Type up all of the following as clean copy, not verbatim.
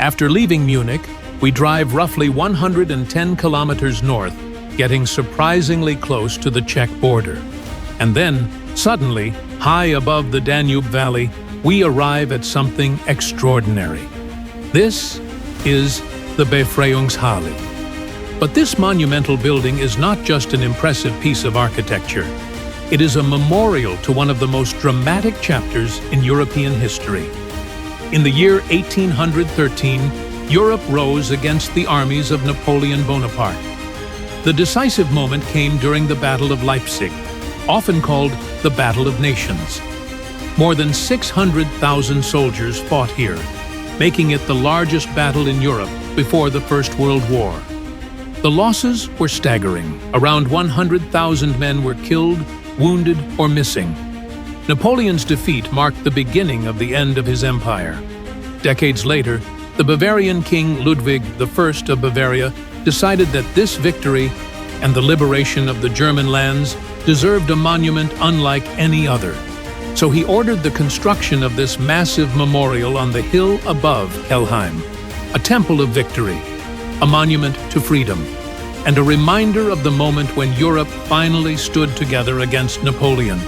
After leaving Munich, we drive roughly 110 kilometers north, getting surprisingly close to the Czech border. And then, suddenly, high above the Danube Valley, we arrive at something extraordinary. This is the Befreiungshalle. But this monumental building is not just an impressive piece of architecture. It is a memorial to one of the most dramatic chapters in European history. In the year 1813, Europe rose against the armies of Napoleon Bonaparte. The decisive moment came during the Battle of Leipzig, often called the Battle of Nations. More than 600,000 soldiers fought here, making it the largest battle in Europe before the First World War. The losses were staggering. Around 100,000 men were killed, wounded, or missing. Napoleon's defeat marked the beginning of the end of his empire. Decades later, the Bavarian king Ludwig I of Bavaria decided that this victory and the liberation of the German lands deserved a monument unlike any other. So he ordered the construction of this massive memorial on the hill above Kelheim, a temple of victory, a monument to freedom, and a reminder of the moment when Europe finally stood together against Napoleon.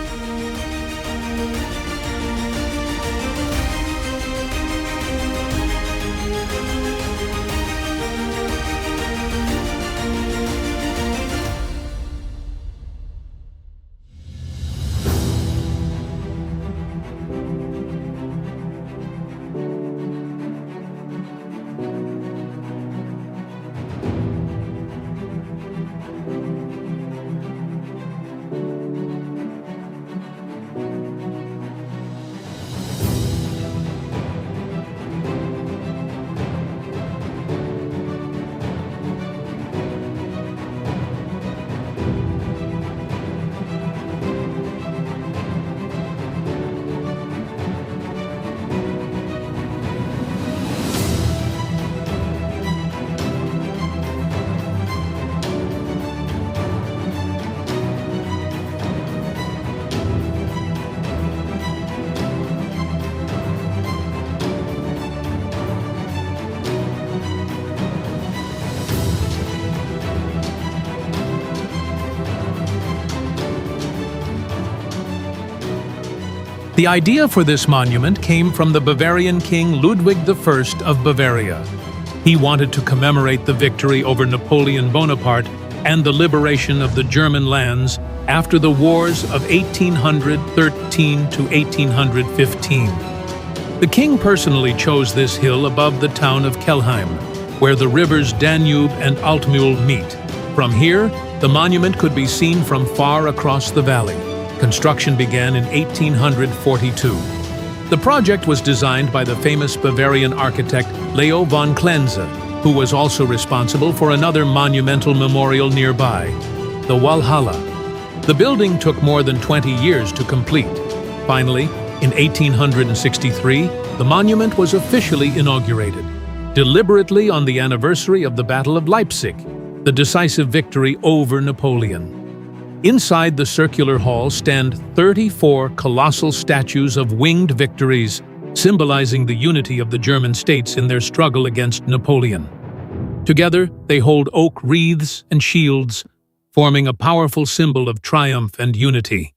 The idea for this monument came from the Bavarian king Ludwig I of Bavaria. He wanted to commemorate the victory over Napoleon Bonaparte and the liberation of the German lands after the wars of 1813 to 1815. The king personally chose this hill above the town of Kelheim, where the rivers Danube and Altmühl meet. From here, the monument could be seen from far across the valley. Construction began in 1842. The project was designed by the famous Bavarian architect Leo von Klenze, who was also responsible for another monumental memorial nearby, the Walhalla. The building took more than 20 years to complete. Finally, in 1863, the monument was officially inaugurated, deliberately on the anniversary of the Battle of Leipzig, the decisive victory over Napoleon. Inside the circular hall stand 34 colossal statues of winged victories, symbolizing the unity of the German states in their struggle against Napoleon. Together, they hold oak wreaths and shields, forming a powerful symbol of triumph and unity.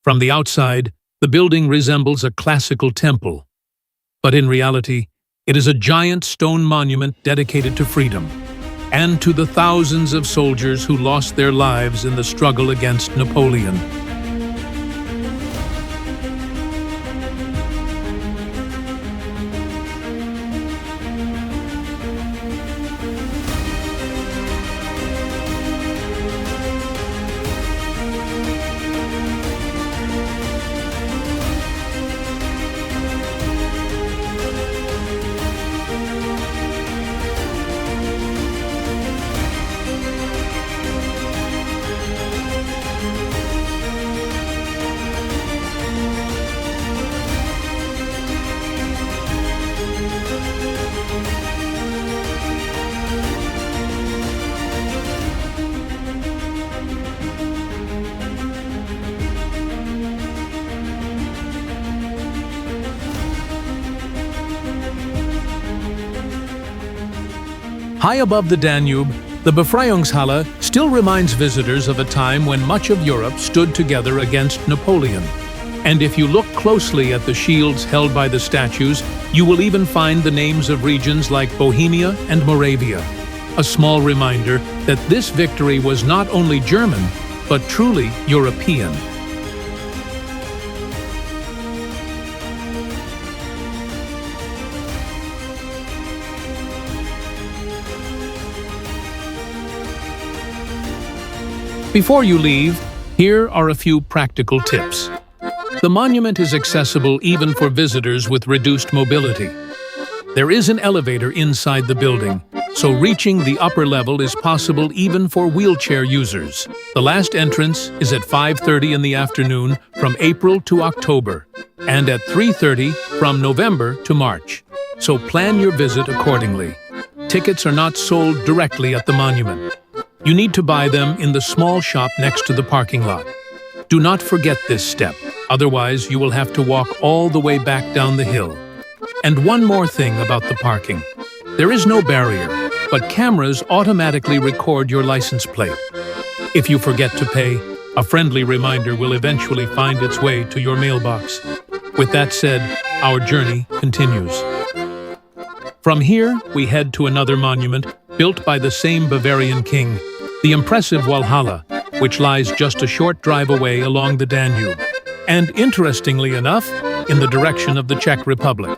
From the outside, the building resembles a classical temple. But in reality, it is a giant stone monument dedicated to freedom, and to the thousands of soldiers who lost their lives in the struggle against Napoleon. High above the Danube, the Befreiungshalle still reminds visitors of a time when much of Europe stood together against Napoleon. And if you look closely at the shields held by the statues, you will even find the names of regions like Bohemia and Moravia. A small reminder that this victory was not only German, but truly European. Before you leave, here are a few practical tips. The monument is accessible even for visitors with reduced mobility. There is an elevator inside the building, so reaching the upper level is possible even for wheelchair users. The last entrance is at 5:30 in the afternoon from April to October, and at 3:30 from November to March. So plan your visit accordingly. Tickets are not sold directly at the monument. You need to buy them in the small shop next to the parking lot. Do not forget this step, otherwise you will have to walk all the way back down the hill. And one more thing about the parking. There is no barrier, but cameras automatically record your license plate. If you forget to pay, a friendly reminder will eventually find its way to your mailbox. With that said, our journey continues. From here, we head to another monument built by the same Bavarian king, the impressive Walhalla, which lies just a short drive away along the Danube, and interestingly enough, in the direction of the Czech Republic.